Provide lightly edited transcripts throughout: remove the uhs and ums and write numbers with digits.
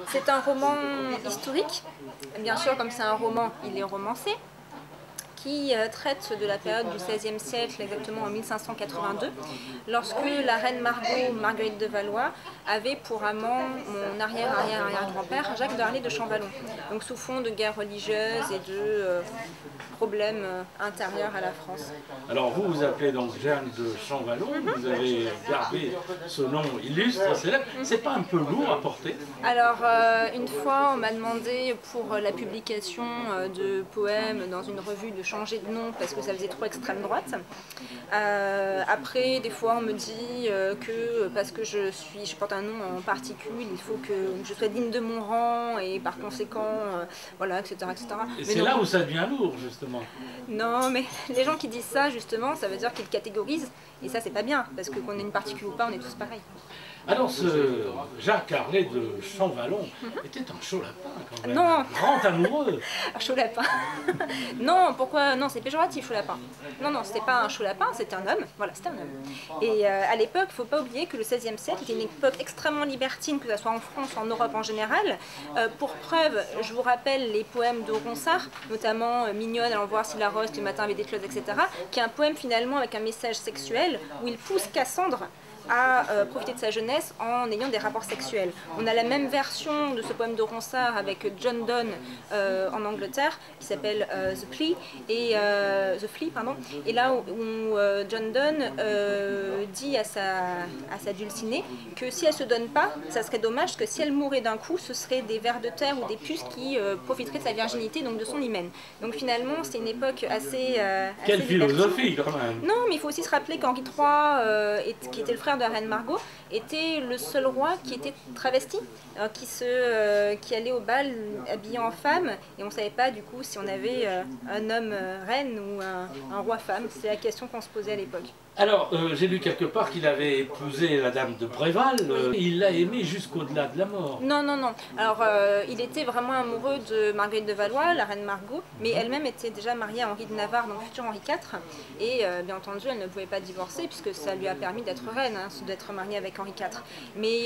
C'est un roman historique, bien sûr comme c'est un roman, il est romancé, qui traite de la période du XVIe siècle, exactement en 1582, lorsque la reine Margot, Marguerite de Valois, avait pour amant mon arrière-arrière-arrière-grand-père, Jacques de Harlay de Champvallon. Donc sous fond de guerre religieuse et de problèmes intérieurs à la France. Alors vous vous appelez donc Jeanne de Champvallon, vous avez gardé ce nom illustre, célèbre. C'est pas un peu lourd à porter? Alors une fois on m'a demandé pour la publication de poèmes dans une revue de changer de nom parce que ça faisait trop extrême droite. Après des fois on me dit que parce que je porte un nom en particule, il faut que je sois digne de mon rang et par conséquent voilà, etc. etc. Et c'est là où ça devient lourd justement. Non, mais les gens qui disent ça, justement, ça veut dire qu'ils catégorisent, et ça c'est pas bien, parce que qu'on ait une particule ou pas, on est tous pareils. Alors ce Jacques Harlay de Champvallon était un chaud lapin quand même, non. Grand amoureux. Un chaud lapin. Non, pourquoi? Non, c'est péjoratif, chaud lapin. Non, non, c'était pas un chaud lapin, c'était un homme, voilà, c'était un homme. Et à l'époque, il ne faut pas oublier que le XVIe siècle était une époque extrêmement libertine, que ce soit en France ou en Europe en général. Pour preuve, je vous rappelle les poèmes de Ronsard, notamment Mignonne, allant voir si la rose le matin avait des cloches, etc., qui est un poème finalement avec un message sexuel où il pousse Cassandre à profiter de sa jeunesse en ayant des rapports sexuels. On a la même version de ce poème de Ronsard avec John Donne en Angleterre qui s'appelle The Flea, et là où John Donne dit à sa dulcinée que si elle se donne pas, ça serait dommage parce que si elle mourait d'un coup, ce serait des vers de terre ou des puces qui profiteraient de sa virginité, donc de son hymen. Donc finalement, c'est une époque assez Quelle philosophie quand même. Non, mais il faut aussi se rappeler qu'Henri III, qui était le frère de la reine Margot, était le seul roi qui était travesti, qui allait au bal habillé en femme, et on ne savait pas du coup si on avait un homme reine ou un roi femme. C'est la question qu'on se posait à l'époque. Alors, j'ai lu quelque part qu'il avait épousé la dame de Préval, il l'a aimée jusqu'au-delà de la mort. Non, non, non. Alors, il était vraiment amoureux de Marguerite de Valois, la reine Margot, mais elle-même était déjà mariée à Henri de Navarre, donc futur Henri IV, et bien entendu, elle ne pouvait pas divorcer, puisque ça lui a permis d'être reine, hein, d'être mariée avec Henri IV. Mais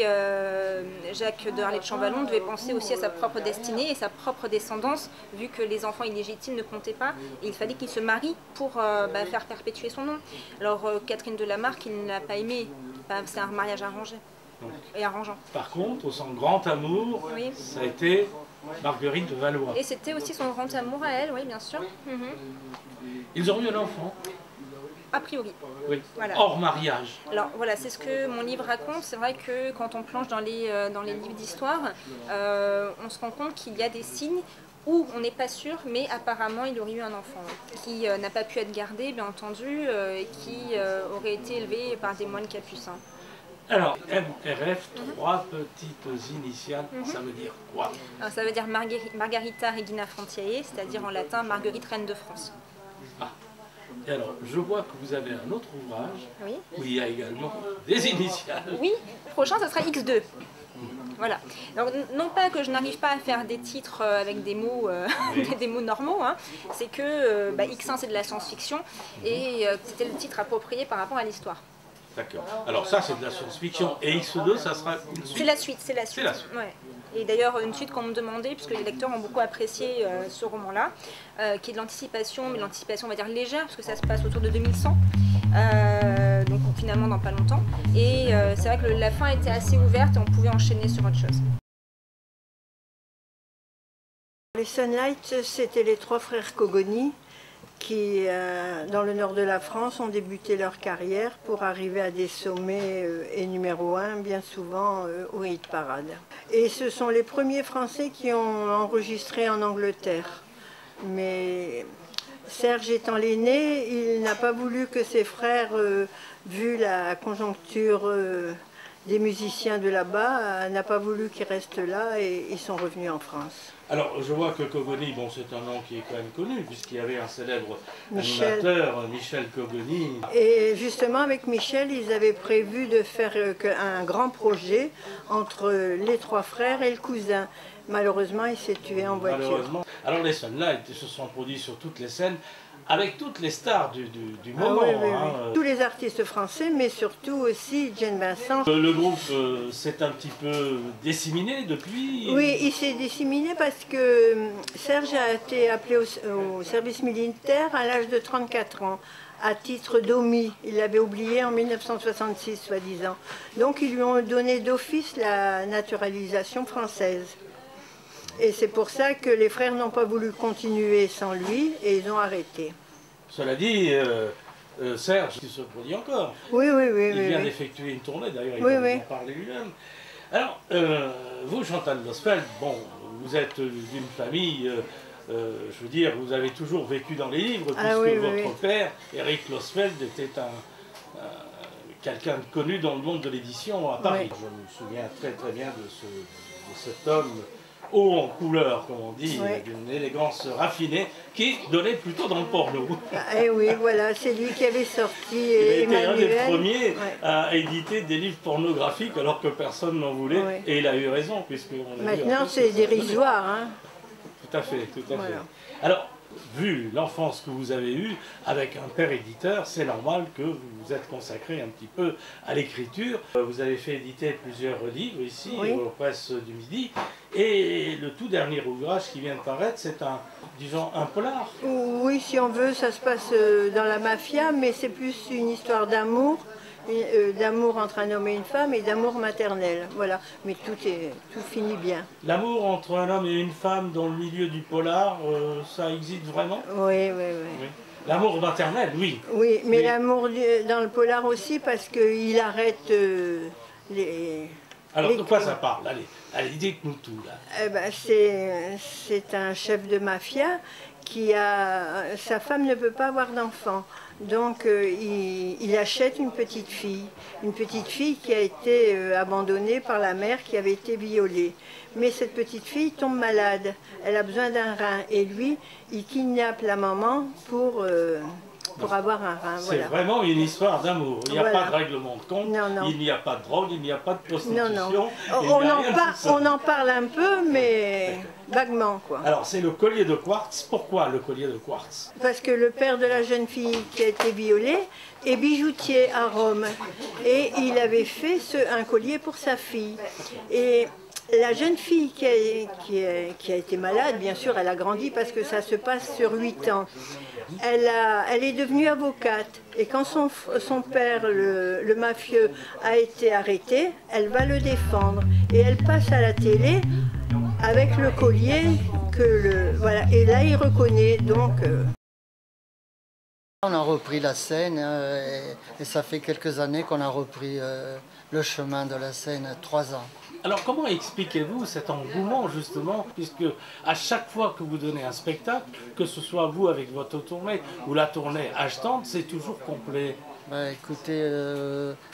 Jacques de Harlay de Champvallon devait penser aussi à sa propre destinée et sa propre descendance, vu que les enfants illégitimes ne comptaient pas, et il fallait qu'il se marie pour faire perpétuer son nom. Alors, Catherine de la Marque, il ne l'a pas aimée. C'est un mariage arrangé et arrangeant. Par contre, son grand amour, oui, ça a été Marguerite de Valois. Et c'était aussi son grand amour à elle, oui, bien sûr. Ils ont eu un enfant? A priori. Oui, voilà. Hors mariage. Alors voilà, c'est ce que mon livre raconte. C'est vrai que quand on plonge dans les livres d'histoire, on se rend compte qu'il y a des signes où on n'est pas sûr, mais apparemment il aurait eu un enfant qui n'a pas pu être gardé, bien entendu, et qui aurait été élevé par des moines capucins. Alors, MRF, trois petites initiales, ça veut dire quoi? Alors, ça veut dire Margarita Regina Frontiae, c'est-à-dire en latin Marguerite Reine de France. Ah. Et alors, je vois que vous avez un autre ouvrage, oui, où il y a également des initiales. Oui, le prochain, ça sera X2. Voilà. Donc, non pas que je n'arrive pas à faire des titres avec des mots, des mots normaux, hein. C'est que X1 c'est de la science-fiction et c'était le titre approprié par rapport à l'histoire. D'accord. Alors ça c'est de la science-fiction et X2 ça sera une suite. C'est la suite, c'est la suite. C'est la suite. Ouais. Et d'ailleurs une suite qu'on me demandait, puisque les lecteurs ont beaucoup apprécié ce roman-là, qui est de l'anticipation, mais l'anticipation on va dire légère, parce que ça se passe autour de 2100. Donc finalement dans pas longtemps, et c'est vrai que la fin était assez ouverte et on pouvait enchaîner sur autre chose. Les Sunlight, c'était les trois frères Cogoni qui, dans le nord de la France, ont débuté leur carrière pour arriver à des sommets et numéro 1, bien souvent au hit parade. Et ce sont les premiers Français qui ont enregistré en Angleterre. Mais Serge étant l'aîné, il n'a pas voulu que ses frères, vu la conjoncture des musiciens de là-bas, n'a pas voulu qu'ils restent là et ils sont revenus en France. Alors, je vois que Cogoni, bon, c'est un nom qui est quand même connu, puisqu'il y avait un célèbre animateur, Michel Cogoni. Et justement, avec Michel, ils avaient prévu de faire un grand projet entre les trois frères et le cousin. Malheureusement, il s'est tué en voiture. Alors, les Sunlight se sont produits sur toutes les scènes avec toutes les stars du Ah moment. oui, oui, hein. oui. Tous les artistes français, mais surtout aussi Jane Vincent. Le groupe s'est un petit peu disséminé depuis. Oui, il s'est disséminé parce que Serge a été appelé au service militaire à l'âge de 34 ans, à titre d'omis. Il l'avait oublié en 1966, soi-disant. Donc ils lui ont donné d'office la naturalisation française. Et c'est pour ça que les frères n'ont pas voulu continuer sans lui et ils ont arrêté. Cela dit, Serge, il se produit encore. Oui, oui, oui. Il oui, vient oui. d'effectuer une tournée, d'ailleurs, il Oui, va oui. en parler lui-même. Alors, vous, Chantal Losfeld, bon, vous êtes d'une famille, je veux dire, vous avez toujours vécu dans les livres, puisque Ah oui, oui, votre oui. père, Eric Losfeld, était quelqu'un de connu dans le monde de l'édition à Paris. Oui. Je me souviens très très bien de cet homme haut en couleur, comme on dit, Oui. d'une élégance raffinée, qui donnait plutôt dans le porno. Et oui, voilà, c'est lui qui avait sorti Il a été un des Emmanuel. premiers Ouais. à éditer des livres pornographiques alors que personne n'en voulait. Ouais. Et il a eu raison, puisque on a vu un Maintenant, peu c'est ce que ça donnait. dérisoire. Hein. Tout à fait, tout à Voilà. fait. Alors, vu l'enfance que vous avez eue avec un père éditeur, c'est normal que vous vous êtes consacré un petit peu à l'écriture. Vous avez fait éditer plusieurs livres ici, Oui. aux presses du Midi. Et le tout dernier ouvrage qui vient de paraître, c'est disons, un polar. Oui, si on veut, ça se passe dans la mafia, mais c'est plus une histoire d'amour, d'amour entre un homme et une femme et d'amour maternel. Voilà, mais tout finit bien. L'amour entre un homme et une femme dans le milieu du polar, ça existe vraiment? Oui, oui, oui. Oui. L'amour maternel, oui. Oui, mais l'amour dans le polar aussi parce qu'il arrête les... Alors, les de quoi crimes. ça parle? Allez, dites-nous tout, là. Eh ben, c'est un chef de mafia qui a... Sa femme ne peut pas avoir d'enfant. Donc il achète une petite fille qui a été abandonnée par la mère qui avait été violée. Mais cette petite fille tombe malade, elle a besoin d'un rein et lui, il kidnappe la maman pour avoir un rein. C'est Voilà. vraiment une histoire d'amour. Il n'y a Voilà. pas de règlement de compte, Non, non. il n'y a pas de drogue, il n'y a pas de prostitution. Non, non. il n'y a rien de tout ça. On en parle un peu, mais vaguement, quoi. Alors, c'est le collier de quartz. Pourquoi le collier de quartz? Parce que le père de la jeune fille qui a été violée est bijoutier à Rome. Et il avait fait un collier pour sa fille. Et la jeune fille qui a été malade, bien sûr, elle a grandi parce que ça se passe sur 8 ans. Elle est devenue avocate. Et quand son père, le mafieux, a été arrêté, elle va le défendre. Et elle passe à la télé avec le collier voilà. Et là, il reconnaît donc. On a repris la Seine et ça fait quelques années qu'on a repris le chemin de la Seine, 3 ans. Alors, comment expliquez-vous cet engouement, justement, puisque à chaque fois que vous donnez un spectacle, que ce soit vous avec votre tournée ou la tournée achetante, c'est toujours complet? Ben, écoutez,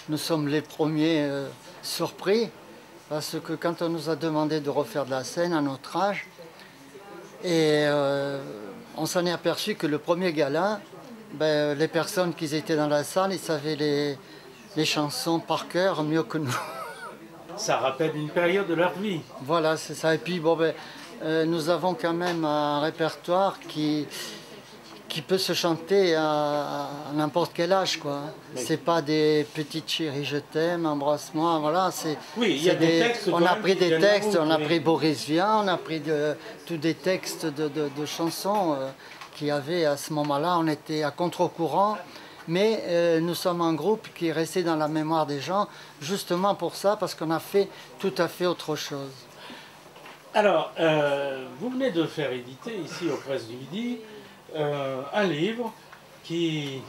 nous sommes les premiers surpris parce que quand on nous a demandé de refaire de la scène à notre âge, et on s'en est aperçu que le premier gala, ben, les personnes qui étaient dans la salle, ils savaient les chansons par cœur mieux que nous. Ça rappelle une période de leur vie. Voilà, c'est ça. Et puis, bon, ben, nous avons quand même un répertoire qui peut se chanter à n'importe quel âge, quoi. Oui. C'est pas des petites chéries, je t'aime, embrasse-moi, voilà. Oui, il y a des textes. On quand a même pris qui des viennent textes, à vous, on a oui. pris Boris Vian, on a pris tous des textes de chansons qu'il y avait à ce moment-là. On était à contre-courant. Mais nous sommes un groupe qui est resté dans la mémoire des gens, justement pour ça, parce qu'on a fait tout à fait autre chose. Alors, vous venez de faire éditer ici aux Presses du Midi un livre qui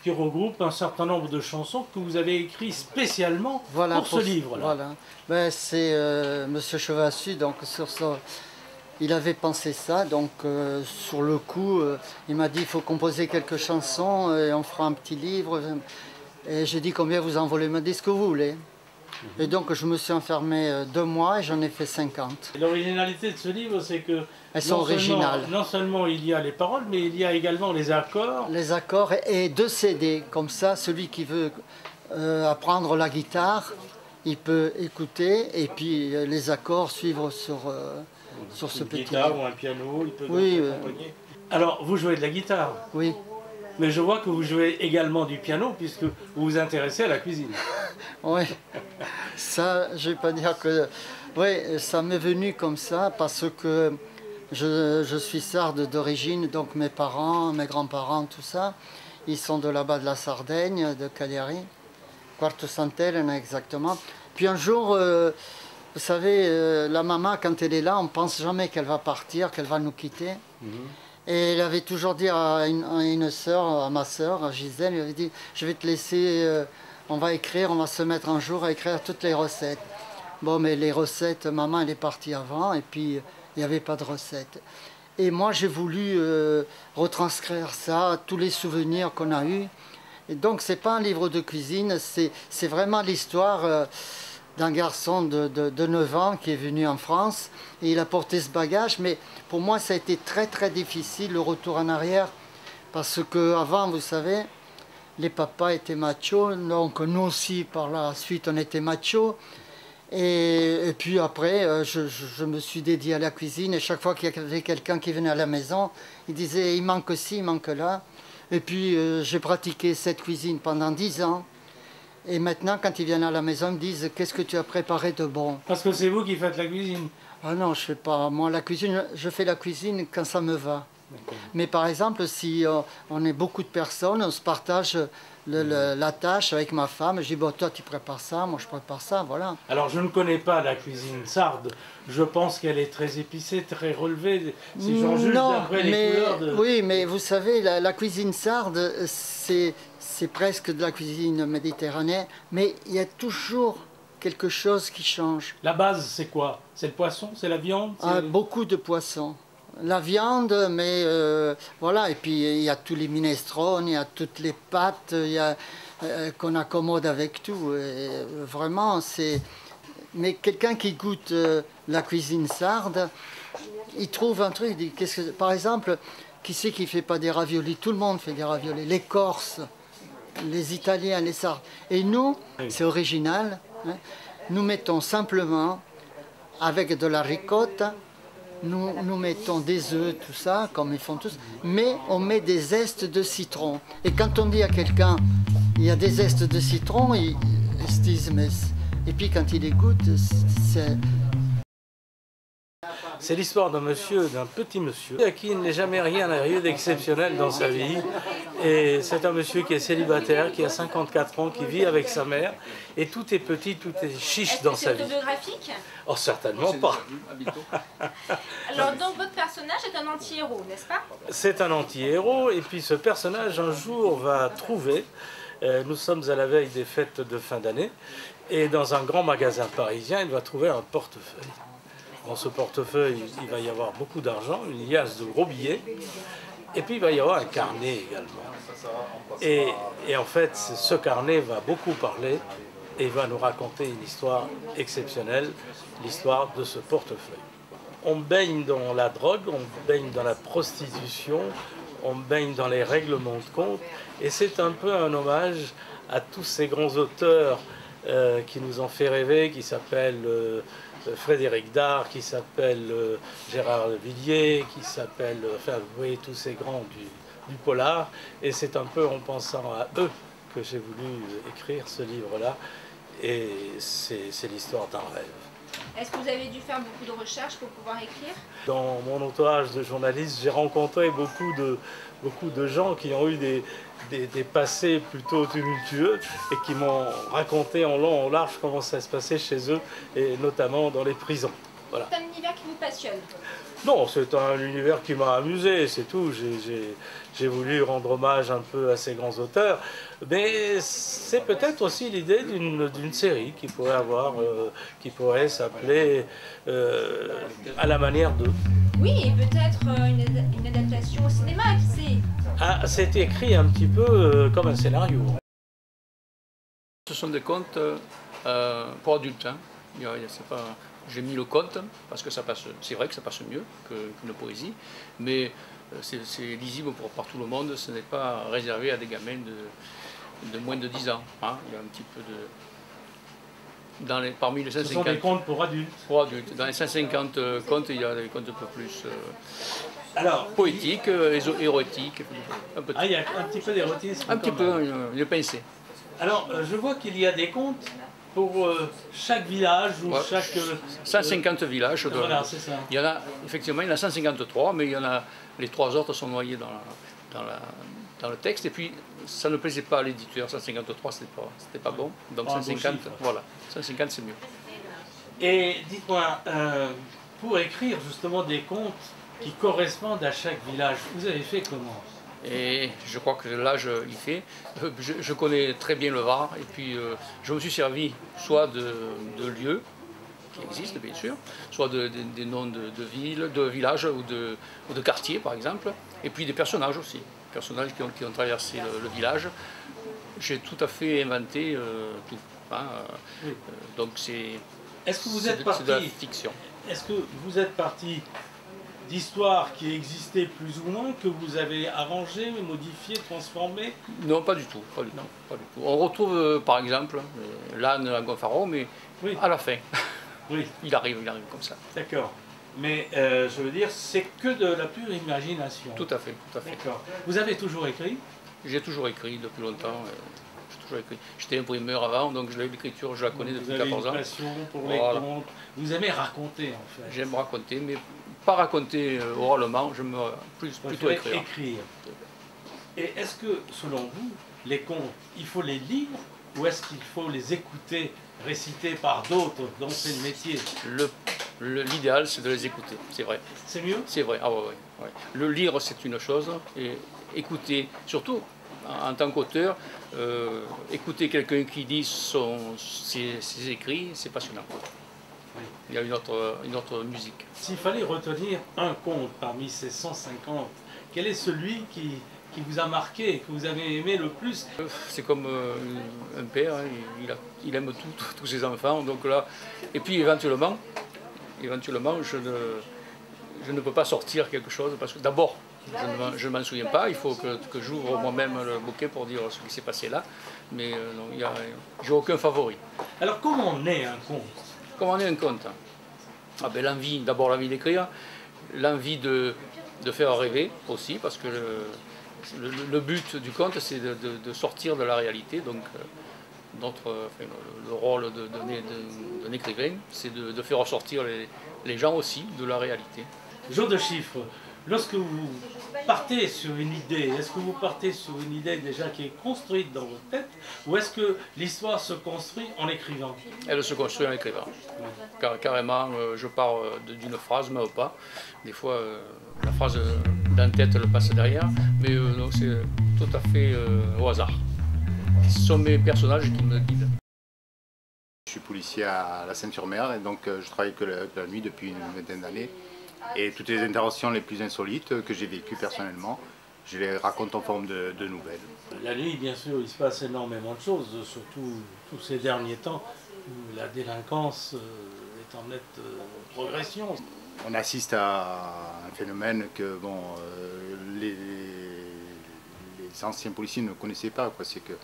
regroupe un certain nombre de chansons que vous avez écrites spécialement pour ce livre-là. Voilà. Ben, c'est Monsieur Chevassu, donc il avait pensé ça, donc sur le coup, il m'a dit il faut composer quelques chansons et on fera un petit livre. Et j'ai dit combien vous en voulez? Il m'a dit ce que vous voulez. Et donc je me suis enfermé 2 mois et j'en ai fait 50. L'originalité de ce livre, c'est que Elles sont originales. Non seulement il y a les paroles, mais il y a également les accords. Les accords et 2 CD, comme ça, celui qui veut apprendre la guitare, il peut écouter et puis les accords suivre sur ce petit guitare livre. ou un piano, il peut Oui, donc accompagner. Alors, vous jouez de la guitare, Oui. mais je vois que vous jouez également du piano puisque vous vous intéressez à la cuisine. Oui, ça, je vais pas dire que... Oui, ça m'est venu comme ça parce que je suis sarde d'origine, donc mes parents, mes grands-parents, tout ça, ils sont de là-bas de la Sardaigne, de Cagliari, Quarto Sant'Elena exactement. Puis un jour, vous savez, la maman, quand elle est là, on ne pense jamais qu'elle va partir, qu'elle va nous quitter. Et elle avait toujours dit à une sœur, à ma sœur, à Gisèle, elle avait dit, je vais te laisser, on va écrire, on va se mettre un jour à écrire toutes les recettes. Bon, mais les recettes, maman, elle est partie avant, et puis il n'y avait pas de recettes. Et moi, j'ai voulu retranscrire ça, tous les souvenirs qu'on a eus. Et donc, c'est pas un livre de cuisine, c'est vraiment l'histoire d'un garçon de 9 ans qui est venu en France. Et il a porté ce bagage, mais pour moi, ça a été très, très difficile, le retour en arrière. Parce qu'avant, vous savez, les papas étaient machos, donc nous aussi, par la suite, on était machos. Et puis après, je me suis dédié à la cuisine et chaque fois qu'il y avait quelqu'un qui venait à la maison, il disait il manque ci, il manque là. Et puis j'ai pratiqué cette cuisine pendant 10 ans. Et maintenant, quand ils viennent à la maison, ils me disent qu'est-ce que tu as préparé de bon? Parce que c'est vous qui faites la cuisine. Ah non, je fais pas. Moi, la cuisine, je fais la cuisine quand ça me va. Mais par exemple, si on est beaucoup de personnes, on se partage la tâche avec ma femme. Je dis, bon, toi tu prépares ça, moi je prépare ça, voilà. Alors je ne connais pas la cuisine sarde. Je pense qu'elle est très épicée, très relevée. Si j'en juge d'après les couleurs de... Oui, mais vous savez, la cuisine sarde, c'est presque de la cuisine méditerranéenne. Mais il y a toujours quelque chose qui change. La base, c'est quoi? C'est le poisson? C'est la viande? Beaucoup de poissons. La viande, mais voilà, et puis il y a tous les minestrone, il y a toutes les pâtes, qu'on accommode avec tout. Et vraiment, c'est... Mais quelqu'un qui goûte la cuisine sarde, il trouve un truc, il dit, par exemple, qui c'est qui ne fait pas des raviolis? Tout le monde fait des raviolis, les Corses, les Italiens, les Sardes. Et nous, c'est original, hein, nous mettons simplement, avec de la ricotta, nous mettons des œufs, tout ça, comme ils font tous, mais on met des zestes de citron. Et quand on dit à quelqu'un, il y a des zestes de citron, ils se disent, mais... Et puis quand il écoute, c'est... C'est l'histoire d'un monsieur, d'un petit monsieur, à qui il n'est jamais rien arrivé d'exceptionnel dans sa vie. Et c'est un monsieur qui est célibataire, qui a 54 ans, qui vit avec sa mère. Et tout est petit, tout est chiche dans sa vie. Est-ce que c'est autobiographique? Oh, certainement pas. Alors donc votre personnage est un anti-héros, n'est-ce pas? C'est un anti-héros, et puis ce personnage un jour va trouver, nous sommes à la veille des fêtes de fin d'année, et dans un grand magasin parisien, il va trouver un portefeuille. Dans ce portefeuille, il va y avoir beaucoup d'argent, une liasse de gros billets, et puis il va y avoir un carnet également. Et en fait, ce carnet va beaucoup parler, et il va nous raconter une histoire exceptionnelle, l'histoire de ce portefeuille. On baigne dans la drogue, on baigne dans la prostitution, on baigne dans les règlements de compte, et c'est un peu un hommage à tous ces grands auteurs qui nous ont fait rêver, qui s'appellent Frédéric Dard, qui s'appelle Gérard Villiers, qui s'appelle, enfin vous voyez tous ces grands du polar, et c'est un peu en pensant à eux que j'ai voulu écrire ce livre-là, et c'est l'histoire d'un rêve. Est-ce que vous avez dû faire beaucoup de recherches pour pouvoir écrire? Dans mon entourage de journalistes, j'ai rencontré beaucoup de gens qui ont eu des passés plutôt tumultueux et qui m'ont raconté en long, en large comment ça se passait chez eux, et notamment dans les prisons. Voilà. C'est un univers qui vous passionne? Non, c'est un univers qui m'a amusé, c'est tout. J'ai voulu rendre hommage un peu à ces grands auteurs, mais c'est peut-être aussi l'idée d'une série qui pourrait avoir, qui pourrait s'appeler À la manière de. Oui, et peut-être une adaptation au cinéma, qui sait? Ah, c'est écrit un petit peu comme un scénario. Ce sont des contes pour adultes. Hein. J'ai mis le conte parce que ça passe. C'est vrai que ça passe mieux qu'une poésie, mais c'est lisible par tout le monde. Ce n'est pas réservé à des gamins de moins de 10 ans. Hein. Il y a un petit peu de... parmi les 150, ce sont des contes pour adultes. Pour adultes. Dans les 150 contes, il y a des contes un peu plus Alors, poétique, érotique, un peu de ah, il y a un petit peu d'érotisme. un petit quand peu, même. une pincée. Alors, je vois qu'il y a des contes pour chaque village ou Ouais. chaque... 150 villages. voilà, c'est ça. Il y en a, effectivement, il y en a 153, mais il y en a, les 3 autres sont noyés dans le texte. Et puis, ça ne plaisait pas à l'éditeur. 153, c'était pas bon. Donc Pas un beau 150, chiffre. voilà. 150, c'est mieux. Et dites-moi, pour écrire justement des contes qui correspondent à chaque village, vous avez fait comment? Et je crois que l'âge il fait. Je connais très bien le Var. Et puis, je me suis servi soit de lieux qui existent, bien sûr, soit des noms de villes, de villages ou de quartiers, par exemple. Et puis des personnages aussi. Personnages qui ont traversé le village. J'ai tout à fait inventé tout. Hein, Oui. donc c'est Est-ce que vous c'est êtes de, c'est de la parti, fiction. est-ce que vous êtes parti d'histoires qui existaient plus ou moins, que vous avez arrangées, modifiées, transformées? Non, pas du tout. Pas du tout, pas du tout. On retrouve par exemple l'âne à Gonfaro, mais Oui, à la fin. oui, il arrive comme ça. d'accord. Mais je veux dire, c'est que de la pure imagination. Tout à fait, tout à fait. D'accord. Vous avez toujours écrit? J'ai toujours écrit depuis longtemps. J'ai toujours écrit. J'étais imprimeur avant, donc l'écriture, je la connais Vous depuis avez 14 une ans. passion pour les Voilà. contes. Vous aimez raconter en fait. J'aime raconter, mais pas raconter oralement, je me Vous plutôt préférez écrire. Et est-ce que, selon vous, les contes, il faut les lire ou est-ce qu'il faut les écouter récités par d'autres dont c'est le métier? L'idéal, c'est de les écouter, c'est vrai. C'est mieux? C'est vrai, ah ouais, ouais, ouais. Le lire, c'est une chose, et écouter, surtout en tant qu'auteur, écouter quelqu'un qui lit ses écrits, c'est passionnant. Il y a une autre musique. S'il fallait retenir un conte parmi ces 150, quel est celui qui vous a marqué, que vous avez aimé le plus? C'est comme un père, hein, il aime tous ses enfants, donc là, et puis éventuellement je ne peux pas sortir quelque chose, parce que d'abord, je ne m'en souviens pas, il faut que j'ouvre moi-même le bouquet pour dire ce qui s'est passé là, mais non, j'ai aucun favori. Alors comment naît un conte? Comment on est un conte? Ah ben, d'abord l'envie d'écrire, l'envie de faire rêver aussi, parce que le but du conte, c'est de sortir de la réalité. Donc le rôle d'un écrivain, c'est de faire ressortir les gens aussi de la réalité. Jour de chiffres, lorsque vous partez sur une idée, est-ce que vous partez sur une idée déjà qui est construite dans votre tête, ou est-ce que l'histoire se construit en écrivant? Elle se construit en écrivant. Carrément, je pars d'une phrase, même pas. Des fois, la phrase d'un tête elle passe derrière, mais non, c'est tout à fait au hasard. Ce sont mes personnages qui me guident. Je suis policier à la Seine-sur-Mer et donc je travaille que la nuit depuis une vingtaine d'années. Et toutes les interventions les plus insolites que j'ai vécues personnellement, je les raconte en forme de nouvelles. La nuit, bien sûr, il se passe énormément de choses, surtout tous ces derniers temps où la délinquance est en nette progression. On assiste à un phénomène que bon, les anciens policiers ne connaissaient pas. C'est qu'il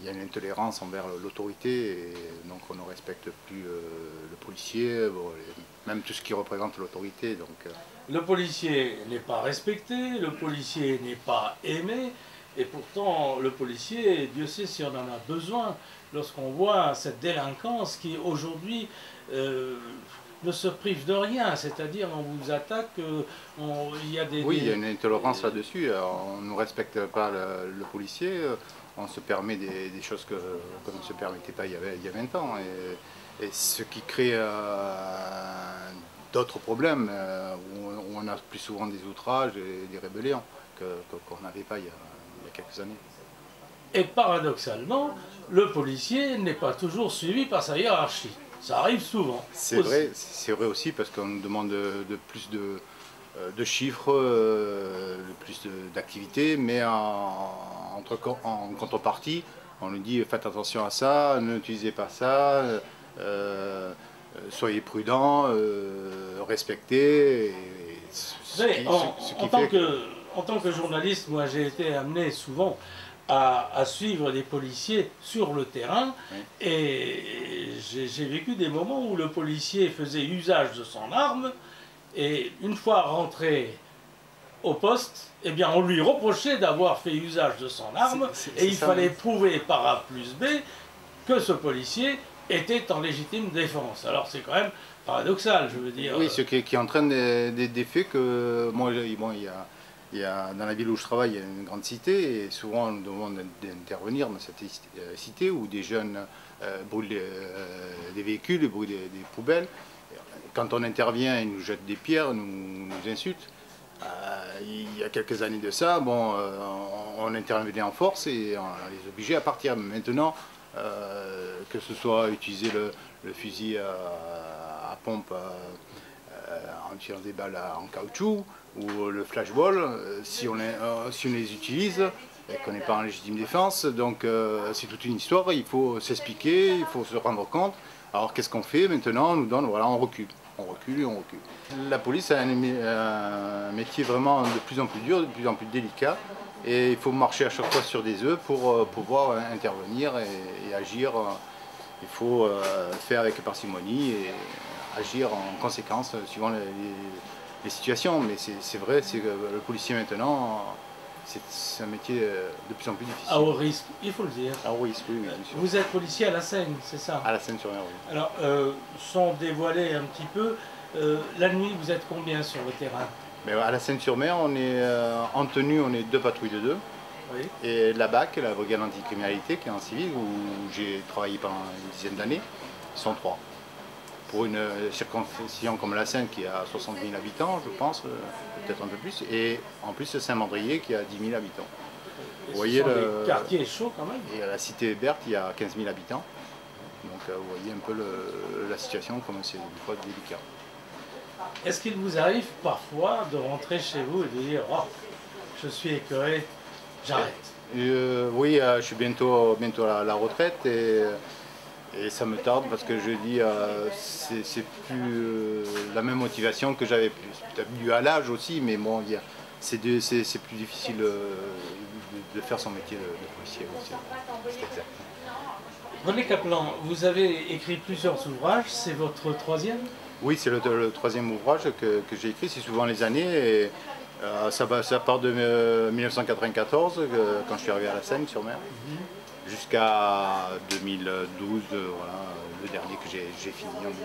y a une intolérance envers l'autorité et donc on ne respecte plus le policier, bon, même tout ce qui représente l'autorité. Le policier n'est pas respecté, le policier n'est pas aimé, et pourtant le policier, Dieu sait si on en a besoin, lorsqu'on voit cette délinquance qui aujourd'hui ne se prive de rien, c'est-à-dire on vous attaque, il y a des... Oui, il y a une intolérance là-dessus, on ne respecte pas le policier, on se permet des choses qu'on ne se permettait pas il y a 20 ans, et ce qui crée d'autres problèmes, où on a plus souvent des outrages et des rébellions qu'on n'avait pas il y a quelques années. Et paradoxalement, le policier n'est pas toujours suivi par sa hiérarchie. Ça arrive souvent. C'est vrai aussi parce qu'on nous demande plus de chiffres, plus d'activités, mais en contrepartie, on nous dit faites attention à ça, n'utilisez pas ça, soyez prudents, respectez. En tant que journaliste, moi j'ai été amené souvent à suivre les policiers sur le terrain, oui. Et j'ai vécu des moments où le policier faisait usage de son arme et une fois rentré au poste, eh bien, on lui reprochait d'avoir fait usage de son arme et il fallait prouver par A plus B que ce policier était en légitime défense. Alors c'est quand même paradoxal, je veux dire. Oui, ce qui entraîne des faits que moi, il y a, dans la ville où je travaille, il y a une grande cité et souvent on nous demande d'intervenir dans cette cité où des jeunes brûlent des véhicules, brûlent des poubelles. Quand on intervient, ils nous jettent des pierres, nous insultent. Il y a quelques années de ça, on intervenait en force et on les obligeait à partir. Maintenant, que ce soit utiliser le fusil à pompe en tirant des balles en caoutchouc ou le flashball, si on les utilise et qu'on n'est pas en légitime défense, donc c'est toute une histoire, il faut s'expliquer, il faut se rendre compte. Alors qu'est-ce qu'on fait maintenant? On nous donne, voilà, on recule. On recule et on recule. La police a un métier vraiment de plus en plus dur, de plus en plus délicat. Et il faut marcher à chaque fois sur des œufs pour pouvoir intervenir et agir. Il faut faire avec parcimonie et agir en conséquence suivant les situations. Mais c'est vrai, c'est que le policier maintenant, c'est un métier de plus en plus difficile. À haut risque, il faut le dire. À haut risque, oui, bien sûr. Vous êtes policier à la Seine, c'est ça? À la Seine-sur-Mer, oui. Alors, sans dévoiler un petit peu, la nuit, vous êtes combien sur le terrain? Mais à la Seine-sur-Mer, on est en tenue, on est 2 patrouilles de 2. Oui. Et la BAC, la brigade anticriminalité, qui est en civil, où j'ai travaillé pendant une dizaine d'années, ils sont 3. Pour une circonscription comme la Seine, qui a 60 000 habitants, je pense, peut-être un peu plus, et en plus Saint-Mandrier, qui a 10 000 habitants. Vous voyez des quartiers chauds quand même. Et à la cité Berthe, il y a 15 000 habitants. Donc vous voyez un peu la situation, comme c'est une fois délicat. Est-ce qu'il vous arrive parfois de rentrer chez vous et de dire « Oh, je suis écœuré, j'arrête ». Oui, je suis bientôt à la retraite et ça me tarde parce que je dis c'est plus la même motivation que j'avais plus. Peut-être dû à l'âge aussi, mais bon, c'est plus difficile de faire son métier de policier aussi. C'est exact. René Kaplan, vous avez écrit plusieurs ouvrages, c'est votre 3e? Oui, c'est le 3e ouvrage que j'ai écrit, c'est souvent les années. Et, ça part de 1994, quand je suis arrivé à la Seine-sur-Mer, jusqu'à 2012, voilà, le dernier que j'ai fini en 2012.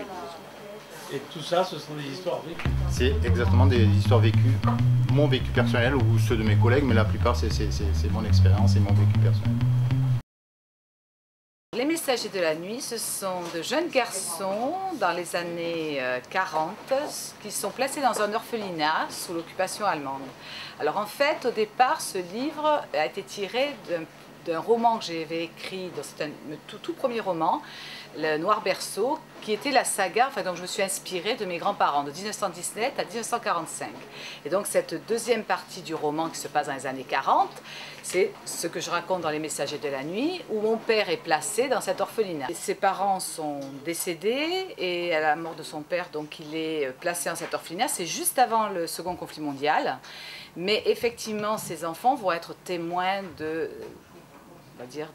Et tout ça, ce sont des histoires vécues? C'est exactement des histoires vécues, mon vécu personnel ou ceux de mes collègues, mais la plupart c'est mon expérience et mon vécu personnel. Les Messagers de la Nuit, ce sont de jeunes garçons dans les années 40 qui sont placés dans un orphelinat sous l'occupation allemande. Alors en fait, au départ, ce livre a été tiré d'un roman que j'avais écrit, c'est un tout premier roman, Le Noir Berceau, qui était la saga, dont je me suis inspirée de mes grands-parents, de 1917 à 1945. Et donc cette deuxième partie du roman qui se passe dans les années 40, c'est ce que je raconte dans Les Messagers de la Nuit, où mon père est placé dans cet orphelinat. Ses parents sont décédés et à la mort de son père, donc il est placé dans cet orphelinat. C'est juste avant le second conflit mondial. Mais effectivement, ces enfants vont être témoins de, on va dire,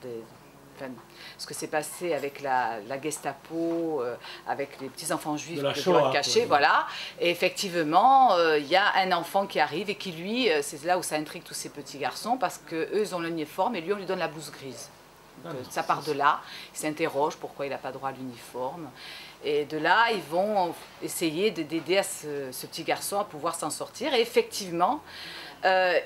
ce que s'est passé avec la Gestapo, avec les petits-enfants juifs qui ont été cachés, voilà. Et effectivement, il y a un enfant qui arrive et qui, lui, c'est là où ça intrigue tous ces petits garçons, parce qu'eux, ils ont l'uniforme et lui, on lui donne la blouse grise. Donc, ça part de là, ils s'interrogent pourquoi il n'a pas droit à l'uniforme. Et de là, ils vont essayer d'aider ce petit garçon à pouvoir s'en sortir. Et effectivement,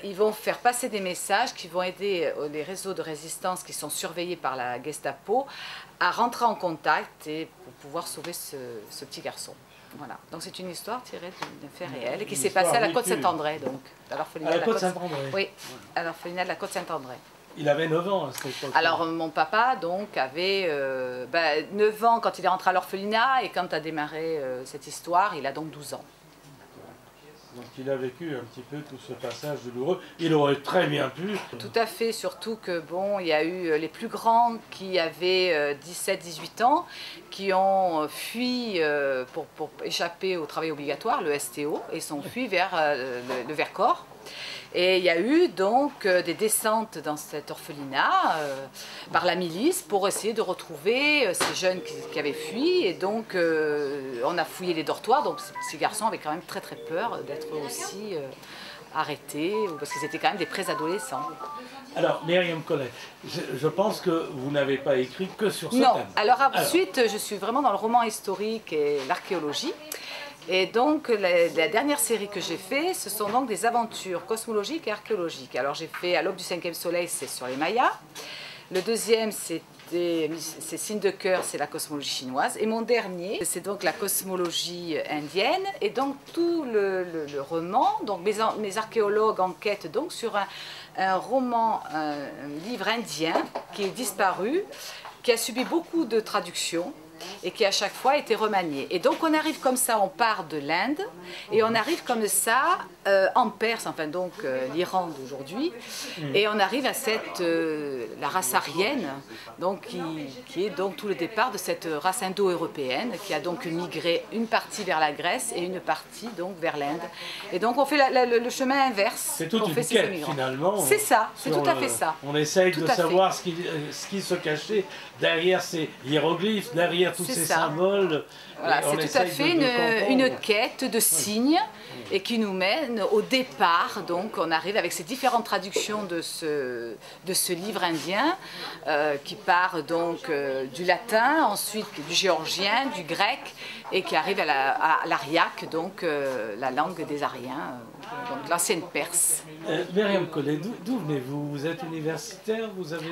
ils vont faire passer des messages qui vont aider les réseaux de résistance qui sont surveillés par la Gestapo à rentrer en contact et pour pouvoir sauver ce petit garçon. Voilà. Donc c'est une histoire tirée d'un fait réel et qui s'est passée à la Côte-Saint-André, donc à l'orphelinat de la Côte-Saint-André. Oui, à l'orphelinat de la Côte-Saint-André. Il avait 9 ans à cette époque. Alors mon papa donc avait 9 ans quand il est rentré à l'orphelinat et quand a démarré cette histoire, il a donc 12 ans. Donc il a vécu un petit peu tout ce passage douloureux. Il aurait très bien pu. Tout à fait, surtout que bon, il y a eu les plus grands qui avaient 17-18 ans, qui ont fui pour échapper au travail obligatoire, le STO, et sont fuis vers le Vercors. Et il y a eu donc des descentes dans cet orphelinat par la milice pour essayer de retrouver ces jeunes qui avaient fui. Et donc on a fouillé les dortoirs, donc ces petits garçons avaient quand même très peur d'être aussi arrêté, parce qu'ils étaient quand même des préadolescents. Alors, Myriam Collet, je pense que vous n'avez pas écrit que sur ce Non, thème. alors ensuite, je suis vraiment dans le roman historique et l'archéologie. Et donc, la dernière série que j'ai fait, ce sont donc des aventures cosmologiques et archéologiques. Alors, j'ai fait À l'aube du 5e soleil, c'est sur les Mayas. Le deuxième, c'est Signes de cœur, c'est la cosmologie chinoise. Et mon dernier, c'est donc la cosmologie indienne. Et donc, tout le roman, donc mes archéologues enquêtent donc sur un roman, un livre indien qui est disparu, qui a subi beaucoup de traductions et qui à chaque fois a été remanié. Et donc on arrive comme ça, on part de l'Inde et on arrive comme ça en Perse, enfin donc l'Iran d'aujourd'hui, et on arrive à la race aryenne, donc qui est donc tout le départ de cette race indo-européenne qui a donc migré une partie vers la Grèce et une partie donc vers l'Inde. Et donc on fait le chemin inverse. C'est toute une quête finalement. C'est ça, c'est tout à fait ça. On essaye de savoir ce qui se cachait derrière ces hiéroglyphes, derrière tous ces symboles. Voilà, c'est tout à fait une quête de signes et qui nous mène au départ. Donc on arrive avec ces différentes traductions de ce livre indien qui part donc du latin, ensuite du géorgien, du grec et qui arrive à l'ariaque, donc la langue des Ariens, donc l'ancienne Perse. Myriam Collet, d'où venez-vous? Vous êtes universitaire?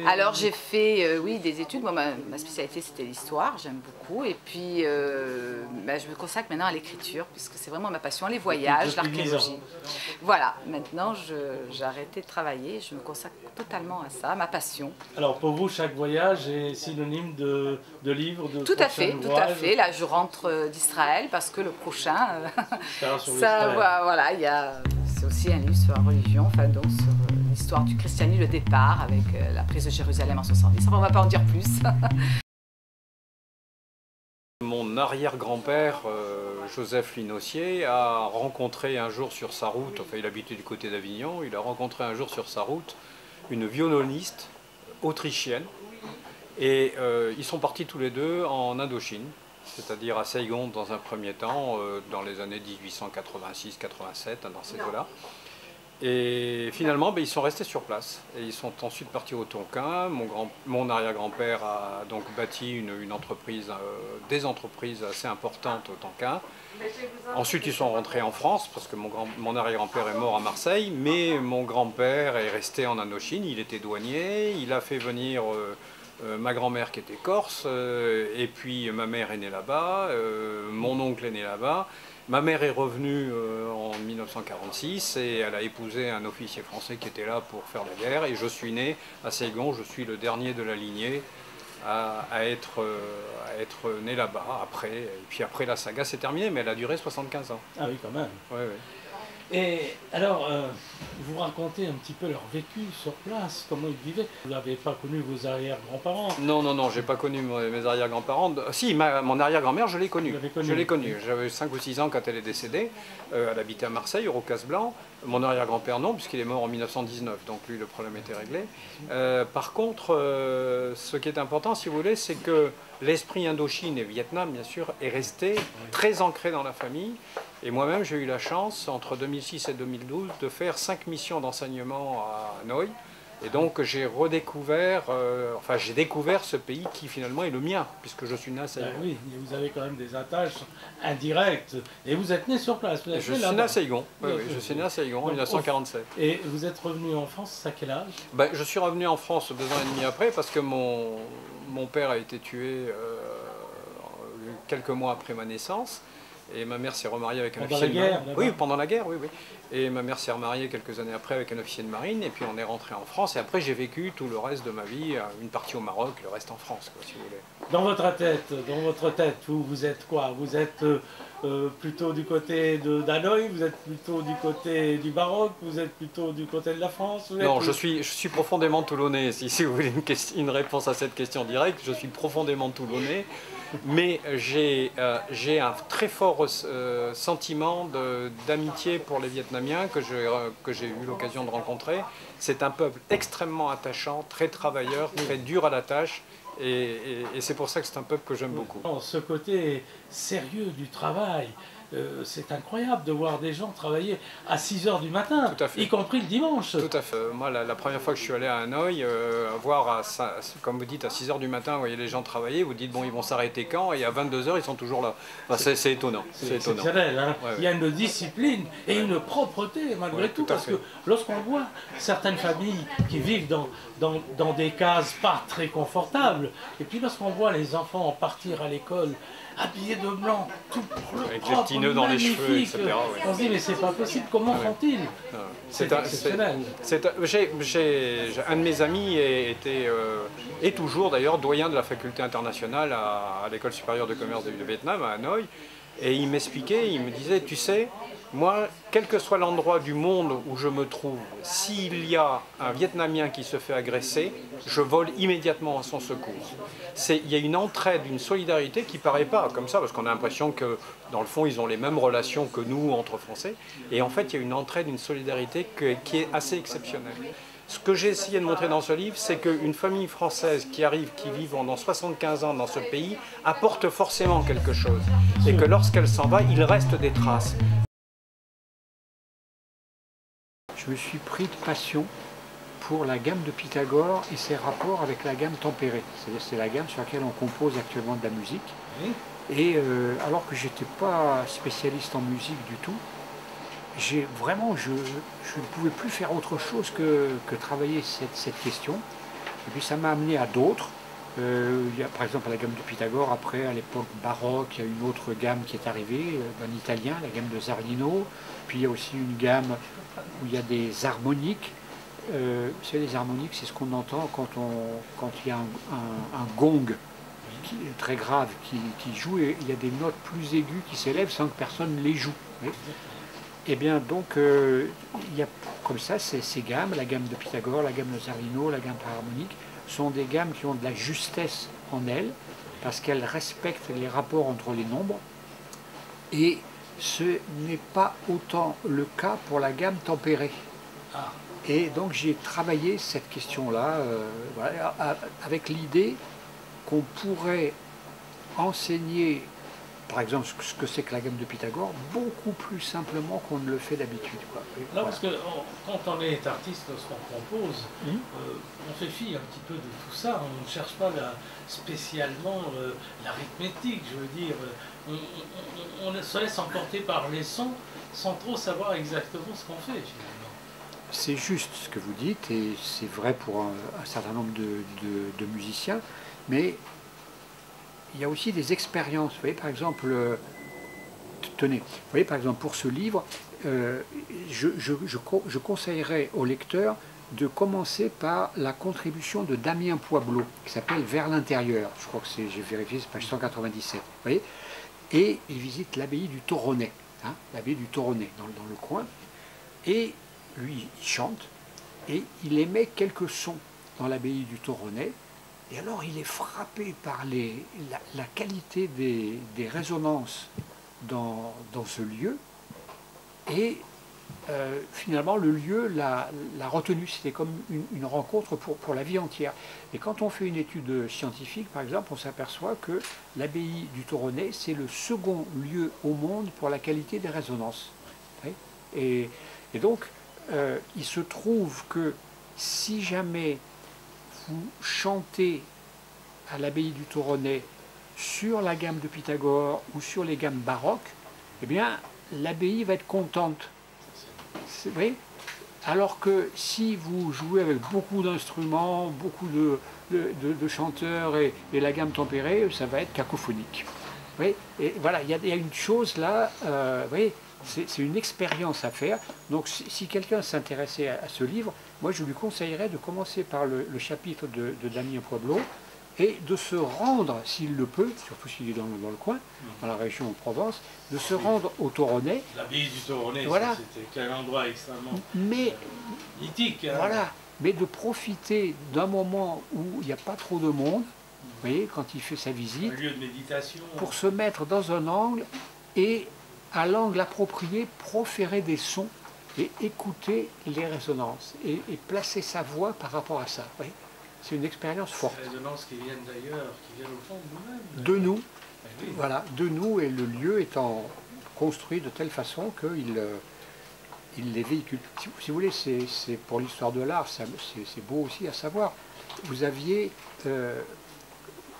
Alors j'ai fait oui, des études. Moi, ma spécialité c'était l'histoire, j'aime beaucoup. Et puis je me consacre maintenant à l'écriture puisque c'est vraiment ma passion, les voyages, l'archéologie. Voilà, maintenant j'ai arrêté de travailler, je me consacre totalement à ça, à ma passion. Alors pour vous, chaque voyage est synonyme de livre, de Tout à fait. Là je rentre d'Israël parce que le prochain, voilà, c'est aussi un livre sur la religion, enfin donc sur l'histoire du christianisme, le départ avec la prise de Jérusalem en 70. Enfin, on ne va pas en dire plus. Mon arrière-grand-père, Joseph Linossier, a rencontré un jour sur sa route, enfin il habitait du côté d'Avignon, il a rencontré un jour sur sa route une violoniste autrichienne et ils sont partis tous les deux en Indochine, c'est-à-dire à Saigon dans un premier temps, dans les années 1886-87, dans ces eaux-là. Et finalement, ils sont restés sur place. Et ils sont ensuite partis au Tonkin. Mon arrière-grand-père a donc bâti une entreprise, des entreprises assez importantes au Tonkin. Ensuite, ils sont rentrés en France, parce que mon arrière-grand-père est mort à Marseille, mais mon grand-père est resté en Indochine, il était douanier, il a fait venir ma grand-mère qui était corse, et puis ma mère est née là-bas, mon oncle est né là-bas. Ma mère est revenue en 1946 et elle a épousé un officier français qui était là pour faire la guerre. Et je suis né à Saigon, je suis le dernier de la lignée à être né là-bas. Et puis après la saga s'est terminée, mais elle a duré 75 ans. Ah oui, quand même. Ouais, ouais. Et alors, vous racontez un petit peu leur vécu sur place, comment ils vivaient. Vous n'avez pas connu vos arrière-grands-parents? Non, j'ai pas connu mes arrière-grands-parents. Si, mon arrière-grand-mère, je l'ai connue. Je l'ai connue. J'avais 5 ou 6 ans quand elle est décédée. Elle habitait à Marseille, au Rocas-Blanc. Mon arrière-grand-père, non, puisqu'il est mort en 1919, donc lui, le problème était réglé. Par contre, ce qui est important, si vous voulez, c'est que l'esprit Indochine et Vietnam, bien sûr, est resté très ancré dans la famille. Et moi-même, j'ai eu la chance, entre 2006 et 2012, de faire 5 missions d'enseignement à Hanoï. Et donc, j'ai redécouvert, j'ai découvert ce pays qui, finalement, est le mien, puisque je suis né à Saigon. Oui, vous avez quand même des attaches indirectes. Et vous êtes né sur place. Je suis né à Saigon. Oui, je suis né à Saigon en 1947. Et vous êtes revenu en France à quel âge? Je suis revenu en France 2 ans et demi après, parce que mon père a été tué quelques mois après ma naissance. Et ma mère s'est remariée avec un officier de marine. Oui, pendant la guerre, oui. Et ma mère s'est remariée quelques années après avec un officier de marine. Et puis on est rentré en France. Et après, j'ai vécu tout le reste de ma vie, une partie au Maroc, le reste en France, quoi, si vous voulez. Dans votre tête, vous êtes quoi? Vous êtes plutôt du côté d'Hanoï? Vous êtes plutôt du côté du Maroc? Vous êtes plutôt du côté de la France? Non, je suis profondément toulonnais. Si vous voulez une réponse à cette question directe, je suis profondément toulonnais. Mais j'ai un très fort sentiment d'amitié pour les Vietnamiens que j'ai eu l'occasion de rencontrer. C'est un peuple extrêmement attachant, très travailleur, très dur à la tâche. Et c'est pour ça que c'est un peuple que j'aime beaucoup. Ce côté sérieux du travail, c'est incroyable de voir des gens travailler à 6 h du matin, Tout à fait. y compris le dimanche. Tout à fait. Moi, la première fois que je suis allé à Hanoï, voir, comme vous dites, à 6 h du matin, vous voyez les gens travailler, vous dites, bon, ils vont s'arrêter quand? Et à 22 h, ils sont toujours là. Enfin, c'est étonnant. C'est étonnant. Exceptionnel, hein. Ouais, Il y a une discipline et une propreté malgré Ouais, tout, tout à parce fait. que lorsqu'on voit certaines familles qui vivent dans des cases pas très confortables, et puis lorsqu'on voit les enfants partir à l'école habillés de blanc, tout Avec propre, les petits nœuds dans les cheveux, magnifique, etc., ouais. on se dit mais c'est pas possible, comment font-ils? C'est exceptionnel. Un de mes amis est toujours d'ailleurs doyen de la faculté internationale à l'école supérieure de commerce du Vietnam, à Hanoï. Et il m'expliquait, il me disait, tu sais, moi, quel que soit l'endroit du monde où je me trouve, s'il y a un Vietnamien qui se fait agresser, je vole immédiatement à son secours. Il y a une entraide, une solidarité qui ne paraît pas comme ça, parce qu'on a l'impression que, dans le fond, ils ont les mêmes relations que nous, entre Français. Et en fait, il y a une entraide, une solidarité qui est assez exceptionnelle. Ce que j'ai essayé de montrer dans ce livre, c'est qu'une famille française qui arrive, qui vit pendant 75 ans dans ce pays, apporte forcément quelque chose. Et que lorsqu'elle s'en va, il reste des traces. Je me suis pris de passion pour la gamme de Pythagore et ses rapports avec la gamme tempérée. C'est-à-dire c'est la gamme sur laquelle on compose actuellement de la musique. Et alors que je n'étais pas spécialiste en musique du tout, je ne pouvais plus faire autre chose que travailler cette question. Et puis ça m'a amené à d'autres. Il y a par exemple la gamme de Pythagore, après à l'époque baroque, il y a une autre gamme qui est arrivée, en italien, la gamme de Zarlino. Puis il y a aussi une gamme où il y a des harmoniques. Vous savez, les harmoniques, c'est ce qu'on entend quand il y a un gong qui est très grave qui joue, et il y a des notes plus aiguës qui s'élèvent sans que personne ne les joue. Oui. Et bien donc, il y a comme ça ces gammes, la gamme de Pythagore, la gamme de Zarlino, la gamme harmonique, sont des gammes qui ont de la justesse en elles, parce qu'elles respectent les rapports entre les nombres, et ce n'est pas autant le cas pour la gamme tempérée. Et donc j'ai travaillé cette question-là voilà, avec l'idée qu'on pourrait enseigner, par exemple, ce que c'est que la gamme de Pythagore, beaucoup plus simplement qu'on ne le fait d'habitude. Non, parce que quand on est artiste, lorsqu'on compose, on fait fi un petit peu de tout ça. On ne cherche pas spécialement l'arithmétique, je veux dire. On se laisse emporter par les sons sans trop savoir exactement ce qu'on fait, finalement. C'est juste ce que vous dites, et c'est vrai pour un certain nombre de musiciens, mais il y a aussi des expériences. Vous voyez, par exemple, tenez, vous voyez, par exemple, pour ce livre, je conseillerais au lecteur de commencer par la contribution de Damien Poiblot, qui s'appelle Vers l'intérieur. Je crois que c'est, j'ai vérifié, c'est page 197. Vous voyez, et il visite l'abbaye du Toronnet, hein, l'abbaye du Toronnet, dans le coin, et lui, il chante, et il émet quelques sons dans l'abbaye du Toronnet. Et alors il est frappé par la qualité des résonances dans ce lieu, et finalement le lieu l'a retenu. C'était comme une rencontre pour la vie entière. Et quand on fait une étude scientifique, par exemple, on s'aperçoit que l'abbaye du Toronnet, c'est le second lieu au monde pour la qualité des résonances. Et donc il se trouve que si jamais vous chantez à l'abbaye du Toronnet sur la gamme de Pythagore ou sur les gammes baroques, eh bien, l'abbaye va être contente. Vous voyez ? Alors que si vous jouez avec beaucoup d'instruments, beaucoup de chanteurs et la gamme tempérée, ça va être cacophonique. Vous voyez ? Et voilà, il y a une chose là, vous voyez, c'est une expérience à faire. Donc si quelqu'un s'intéressait à ce livre, moi je lui conseillerais de commencer par le chapitre de Damien Poiblot et de se rendre, s'il le peut, surtout s'il est dans le coin, dans la région de Provence, de se rendre au Toronnet. L'abbaye du Toronnet, voilà. C'était quel endroit extrêmement mythique. Hein. Voilà, mais de profiter d'un moment où il n'y a pas trop de monde, vous voyez, quand il fait sa visite, un lieu de méditation, pour se mettre dans un angle et à l'angle approprié, proférer des sons et écouter les résonances et placer sa voix par rapport à ça. Oui. C'est une expérience forte. Des résonances qui viennent d'ailleurs, qui viennent au fond de nous-mêmes. De nous, oui. Voilà, de nous, et le lieu étant construits de telle façon qu'ils il les véhiculent. Si vous voulez, c'est pour l'histoire de l'art, c'est beau aussi à savoir. Vous aviez,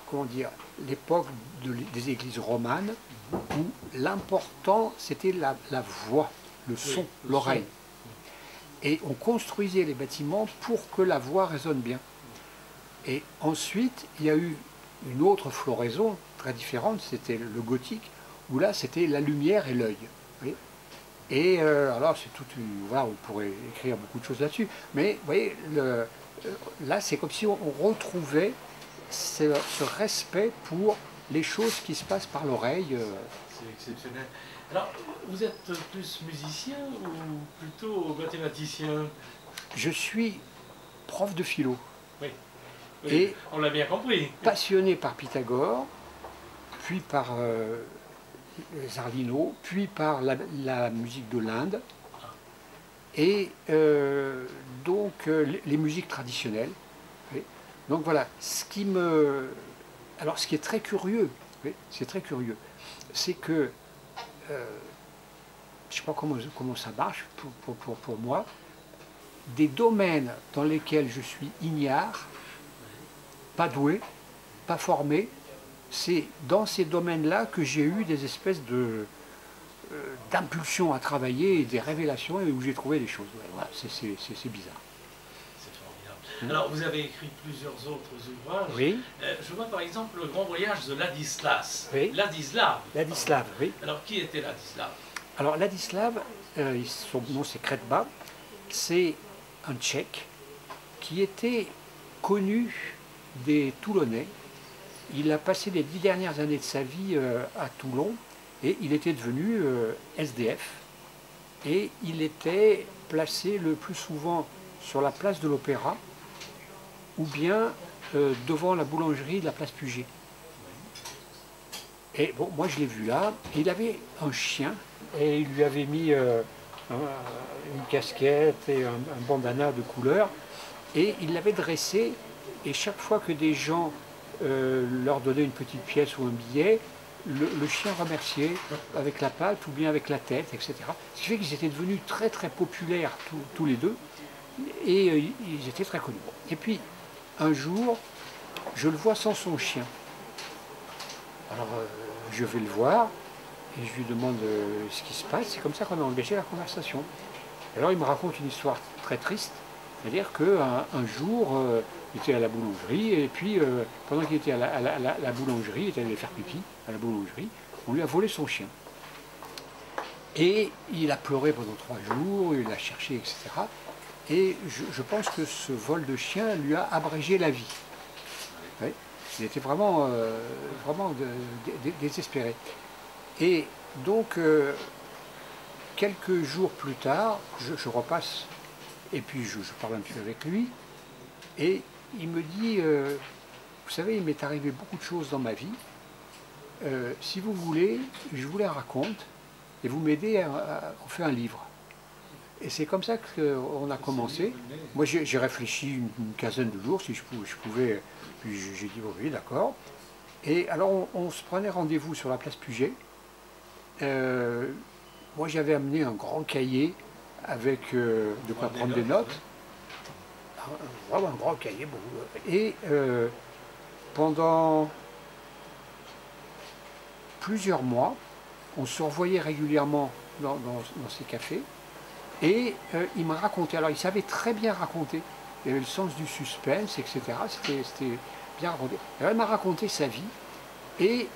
comment dire, l'époque des églises romanes où l'important c'était la voix, le son, l'oreille. Et on construisait les bâtiments pour que la voix résonne bien. Et ensuite, il y a eu une autre floraison très différente, c'était le gothique, où là c'était la lumière et l'œil. Et alors c'est toute une... Voilà, on pourrait écrire beaucoup de choses là-dessus, mais vous voyez, là c'est comme si on retrouvait ce respect pour les choses qui se passent par l'oreille. C'est exceptionnel. Alors, vous êtes plus musicien ou plutôt mathématicien? Je suis prof de philo. Oui. Oui, et on l'a bien compris. Passionné par Pythagore, puis par les arts linaux, puis par la musique de l'Inde, et donc les musiques traditionnelles. Oui. Donc voilà, ce qui est très curieux, oui, c'est que je ne sais pas comment ça marche pour moi, des domaines dans lesquels je suis ignare, pas doué, pas formé, c'est dans ces domaines-là que j'ai eu des espèces d'impulsions à travailler et des révélations et où j'ai trouvé des choses. Ouais, voilà, c'est bizarre. C'est formidable. Alors, vous avez écrit plusieurs autres ouvrages. Oui. Je vois par exemple Le Grand Voyage de Ladislas. Oui. Ladislav. Ladislav, oui. Alors, qui était Ladislav? Alors, Ladislav, son nom c'est Kretba, c'est un Tchèque qui était connu des Toulonnais. Il a passé les 10 dernières années de sa vie à Toulon et il était devenu SDF. Et il était placé le plus souvent sur la place de l'Opéra ou bien devant la boulangerie de la place Puget. Et bon, moi je l'ai vu là, et il avait un chien et il lui avait mis une casquette et un bandana de couleur et il l'avait dressé et chaque fois que des gens leur donnaient une petite pièce ou un billet, le chien remerciait avec la patte ou bien avec la tête, etc. Ce qui fait qu'ils étaient devenus très très populaires tous les deux et ils étaient très connus. Et puis un jour, je le vois sans son chien. Alors je vais le voir et je lui demande ce qui se passe. C'est comme ça qu'on a engagé la conversation. Alors il me raconte une histoire très triste, c'est-à-dire qu'un jour, il était à la boulangerie et puis pendant qu'il était à la boulangerie, il était allé faire pipi à la boulangerie, on lui a volé son chien. Et il a pleuré pendant 3 jours, il l'a cherché, etc. Et je pense que ce vol de chien lui a abrégé la vie. Oui. Il était vraiment, vraiment désespéré. Et donc, quelques jours plus tard, je repasse, et puis je parle un peu avec lui, et il me dit, vous savez, il m'est arrivé beaucoup de choses dans ma vie. Si vous voulez, je vous les raconte, et vous m'aidez on fait un livre. Et c'est comme ça qu'on a commencé. Moi, j'ai réfléchi une quinzaine de jours, si je pouvais, puis j'ai dit, oui, d'accord. Et alors, on se prenait rendez-vous sur la place Puget. Moi, j'avais amené un grand cahier avec de quoi prendre des notes. Vraiment un grand cahier. Bon. Et pendant plusieurs mois, on se revoyait régulièrement dans ces cafés. Et il m'a raconté, alors il savait très bien raconter, il avait le sens du suspense, etc. C'était bien raconté. Alors il m'a raconté sa vie, et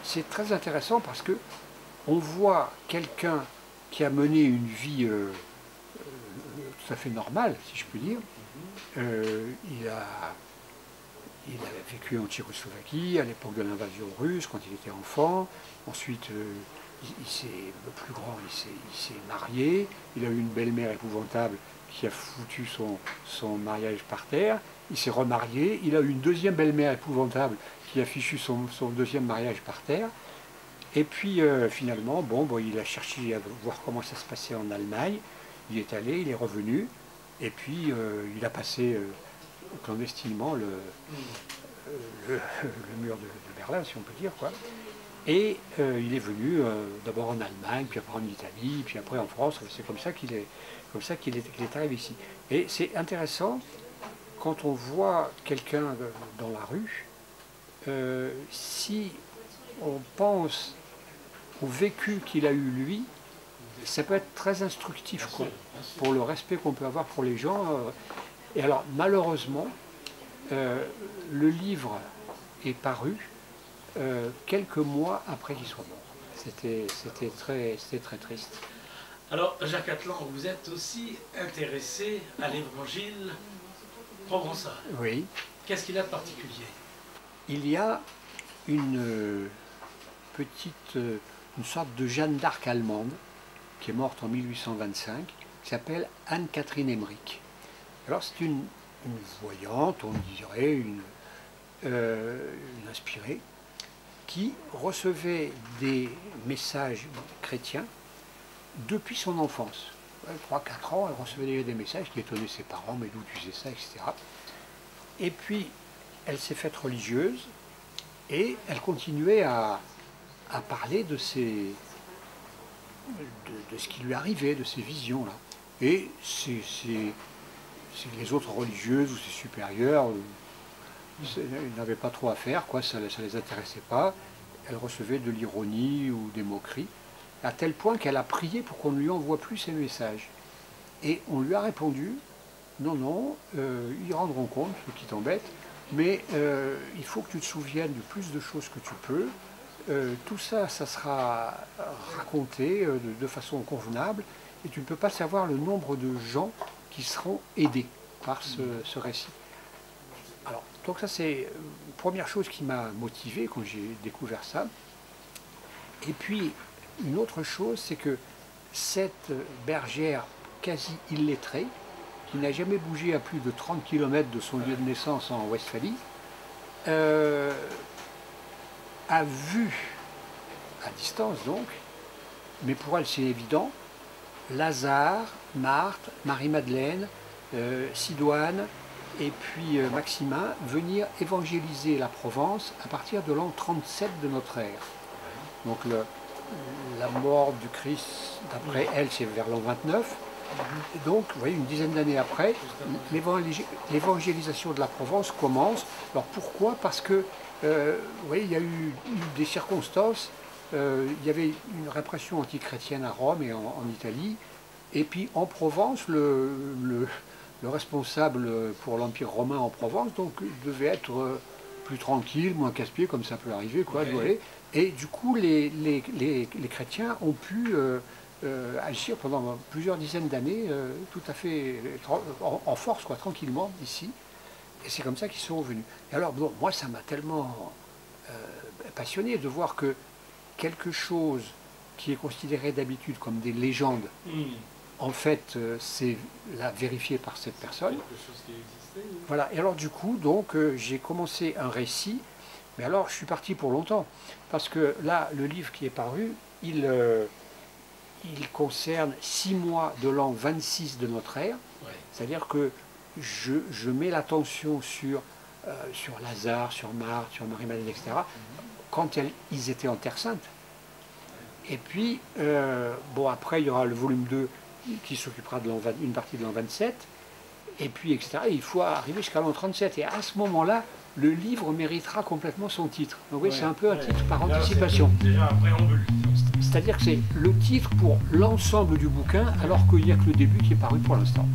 c'est très intéressant parce que on voit quelqu'un qui a mené une vie tout à fait normale, si je puis dire. Il a vécu en Tchécoslovaquie à l'époque de l'invasion russe, quand il était enfant. Ensuite, le plus grand, il s'est marié. Il a eu une belle-mère épouvantable qui a foutu son mariage par terre. Il s'est remarié. Il a eu une deuxième belle-mère épouvantable qui a fichu son deuxième mariage par terre. Et puis finalement, il a cherché à voir comment ça se passait en Allemagne. Il est allé, il est revenu. Et puis il a passé clandestinement le mur de Berlin, si on peut dire, quoi. Et il est venu d'abord en Allemagne, puis après en Italie, puis après en France. C'est comme ça qu'il est arrivé ici. Et c'est intéressant, quand on voit quelqu'un dans la rue, si on pense au vécu qu'il a eu lui, ça peut être très instructif quoi, pour le respect qu'on peut avoir pour les gens. Et alors malheureusement, le livre est paru quelques mois après qu'il soit mort. C'était très triste. Alors Jacques Atlan, vous êtes aussi intéressé à l'évangile provençal. Oui. Qu'est-ce qu'il a de particulier? Il y a une sorte de Jeanne d'Arc allemande qui est morte en 1825, qui s'appelle Anne-Catherine Emmerich. Alors c'est une voyante, on dirait, une inspirée, qui recevait des messages chrétiens depuis son enfance. 3-4 ans, elle recevait déjà des messages qui étonnaient ses parents, mais d'où tu sais ça, etc. Et puis, elle s'est faite religieuse, et elle continuait à parler de ce qui lui arrivait, de ses visions-là. Et les autres religieuses ou ses supérieurs n'avaient pas trop à faire, quoi, ça ne les intéressait pas. Elle recevait de l'ironie ou des moqueries, à tel point qu'elle a prié pour qu'on ne lui envoie plus ces messages. Et on lui a répondu, non, ils rendront compte, ce qui t'embête, mais il faut que tu te souviennes du plus de choses que tu peux. Tout ça, ça sera raconté de façon convenable, et tu ne peux pas savoir le nombre de gens qui seront aidés par ce récit. Alors, donc ça c'est une première chose qui m'a motivé quand j'ai découvert ça. Et puis, une autre chose, c'est que cette bergère quasi illettrée, qui n'a jamais bougé à plus de 30 km de son lieu de naissance en Westphalie, a vu, à distance donc, mais pour elle c'est évident, Lazare, Marthe, Marie-Madeleine, Sidoine et puis Maximin venir évangéliser la Provence à partir de l'an 37 de notre ère. Donc la mort du Christ, d'après elle, c'est vers l'an 29. Et donc, vous voyez, une dizaine d'années après, l'évangélisation de la Provence commence. Alors pourquoi? Parce que, vous voyez, il y a eu des circonstances. Il y avait une répression antichrétienne à Rome et en Italie. Et puis en Provence, le responsable pour l'Empire romain en Provence donc, devait être plus tranquille, moins casse-pied, comme ça peut arriver, quoi. Ouais. Et du coup, les chrétiens ont pu agir pendant plusieurs dizaines d'années, tout à fait en force, quoi, tranquillement, ici. Et c'est comme ça qu'ils sont venus. Et alors, bon, moi, ça m'a tellement passionné de voir que quelque chose qui est considéré d'habitude comme des légendes, en fait, c'est vérifié par cette personne. Quelque chose qui existait, oui. Voilà. Et alors, du coup, donc, j'ai commencé un récit. Mais alors, je suis parti pour longtemps. Parce que là, le livre qui est paru, il concerne 6 mois de l'an 26 de notre ère. Ouais. C'est-à-dire que je mets l'attention sur Lazare, sur Marthe, sur Marie-Madeleine, etc., quand ils étaient en Terre Sainte. Et puis, bon, après, il y aura le volume 2 qui s'occupera de une partie de l'an 27, et puis, etc. Et il faut arriver jusqu'à l'an 37. Et à ce moment-là, le livre méritera complètement son titre. Donc, oui, c'est un peu un titre par anticipation. Déjà un préambule. C'est-à-dire que c'est le titre pour l'ensemble du bouquin, alors qu'il n'y a que le début qui est paru pour l'instant.